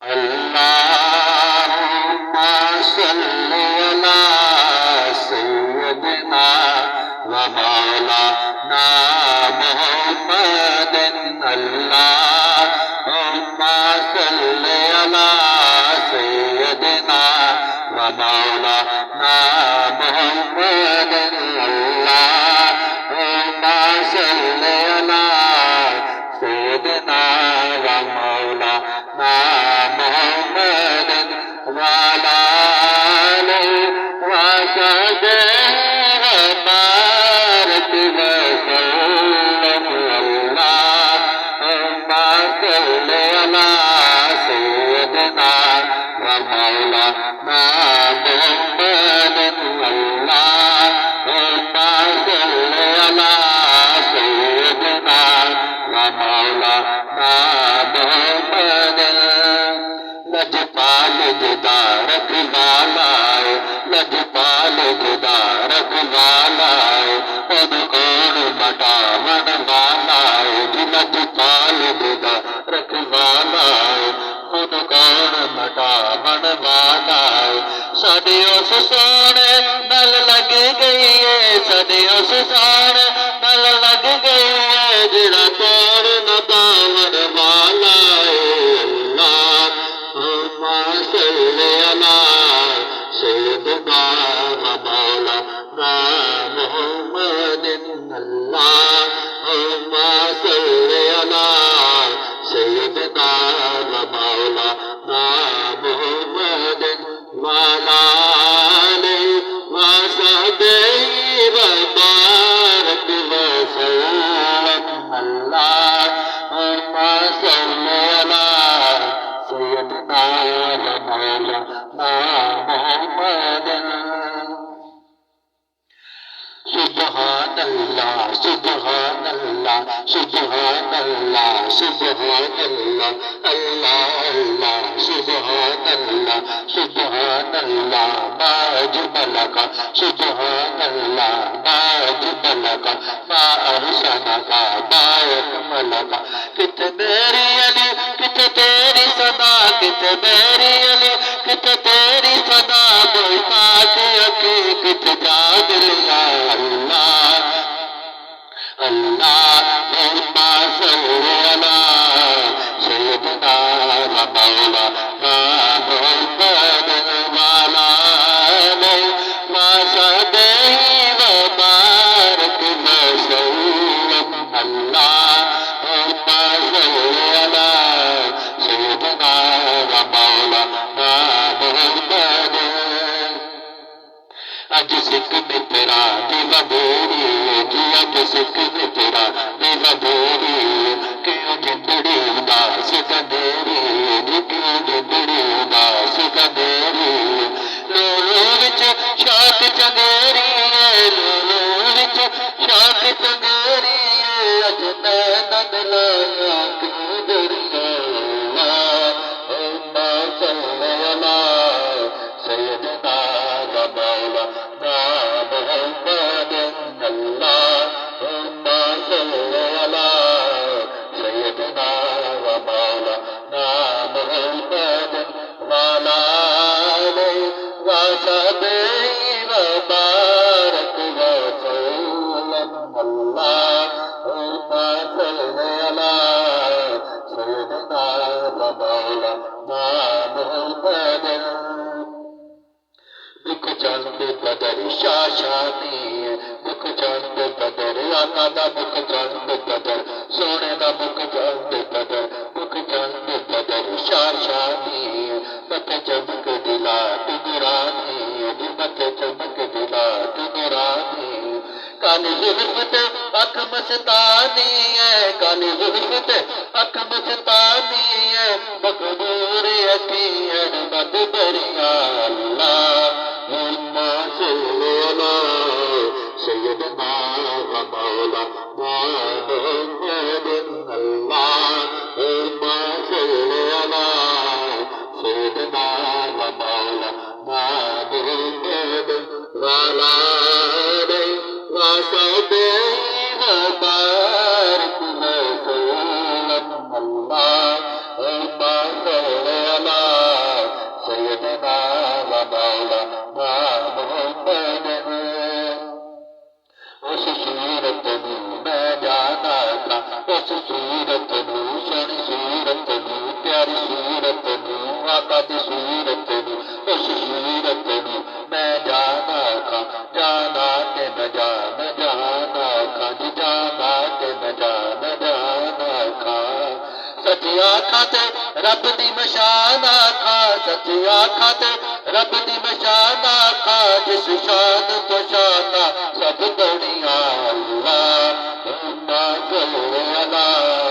अल्लाहुम्मा सल्लि अला सय्यदिना व मौलाना मुहम्मदिन अल्लाहुम्मा सल्लि अला सय्यदिना व मौलाना मुहम्मदिन अल्लाहुम्मा सल्लि अला सय्यदिना व मौलाना वाला वासदेव भारत वसल्लम अल्लाहुम्मा सल्लि अला सय्यदिना व मौलाना मुहम्मदिन अल्लाहुम्मा सल्लि अला सय्यदिना व मौलाना मुहम्मदिन लजपाल जुदारक वालाए लजपाल जुदारक वालाए उन कौन बटावन वालाए जी लजपाल जुदारक वालाए उन कौन बटावन वालाए साडे उस सोने नल लग गई है साडे उस सोने नल लग गई है जिड़ा तोड़ न दावन वालाए सल्लि अला सय्यदिना व मौलाना मुहम्मदिन अल्लाहुम्मा सल्लि अला सय्यदिना व मौलाना मुहम्मदिन वाला आलिहि व सहबिहि व बारिक व सल्लम अल्लाहुम्मा सल्लि अला सय्यदिना व मौलाना मुहम्मदिन सुब्हानल्लाह सुब्हानल्लाह सुब्हानल्लाह सुब्हानल्लाह अल्लाह अल्लाह सुब्हानल्लाह सुब्हानल्लाह मा अजमलका सुब्हानल्लाह मा अजमलका मा अहसनका मा अकमलका कित मेरी अली कित तेरी सदा कित मेरी अली कित तेरी सदा मोहताज अकी कित जाबिर या अल्लाह अल्लाहुम्मा सल्लि अला सय्यदिना व मौलाना मुहम्मदिन वाला आलिहि व सहबिहि व बारिक व सल्लम अल्लाहुम्मा सल्लि अला सय्यदिना व मौलाना मुहम्मदिन अज सिख मित्रा दी वडेरी जी अज सिख मित्रा दी वडेरी क्यों जिंदड़ी उदास गंदेरी जी क्यों जिंदड़ी उदास गंदेरी लोलो विच शाख चंदेरी है लोलो विच शाख चंदेरी है अज नैन लाया क्यों दरिया अल्लाहुम्मा सल्लि अला सय्यदिना व मौलाना मुहम्मदिन अल्लाहुम्मा सल्लि अला सय्यदिना व मौलाना मुहम्मदिन वाला आलिहि व सहबिहि व बारिक व सल्लम अल्लाहुम्मा सल्लि अला सय्यदिना व मौलाना मुहम्मदिन दुख चंद बदर शाशानी दुख चंद बदर आका दा मुख चंद बदर सोने दा मुख चंद बदर मुख चंद बदर शाशानी मत चमक दिला टुगरानी मत चमक दिला टुगरानी काली जुल्फ ते अख मस्तानी है काली जुल्फ ते अख मस्तानी है मकबूर यकीन मत बरिया अल्लाहुम्मा सल्लि अला सय्यदिना व मौलाना मुहम्मदिन अल्लाहुम्मा सल्लि अला सय्यदिना व मौलाना मुहम्मदिन वाला आलिहि व सहबिहि व बारिक व सल्लम अल्लाहुम्मा सल्लि अला उस सूरत नू सोहनी सूरत नू प्यारी सूरत नू आका दी सूरत नू उस सूरत नू मैं जाना खां जाना ते मैं जाना खां जी जाना ते मैं जाना खां सच्ची आखां ते रब दी मशान आखां सच्ची आखां ते रब दी मशान आखां जिस शान तो शाना सब दुनिया अल्लाह हुम्मा सल्ली अला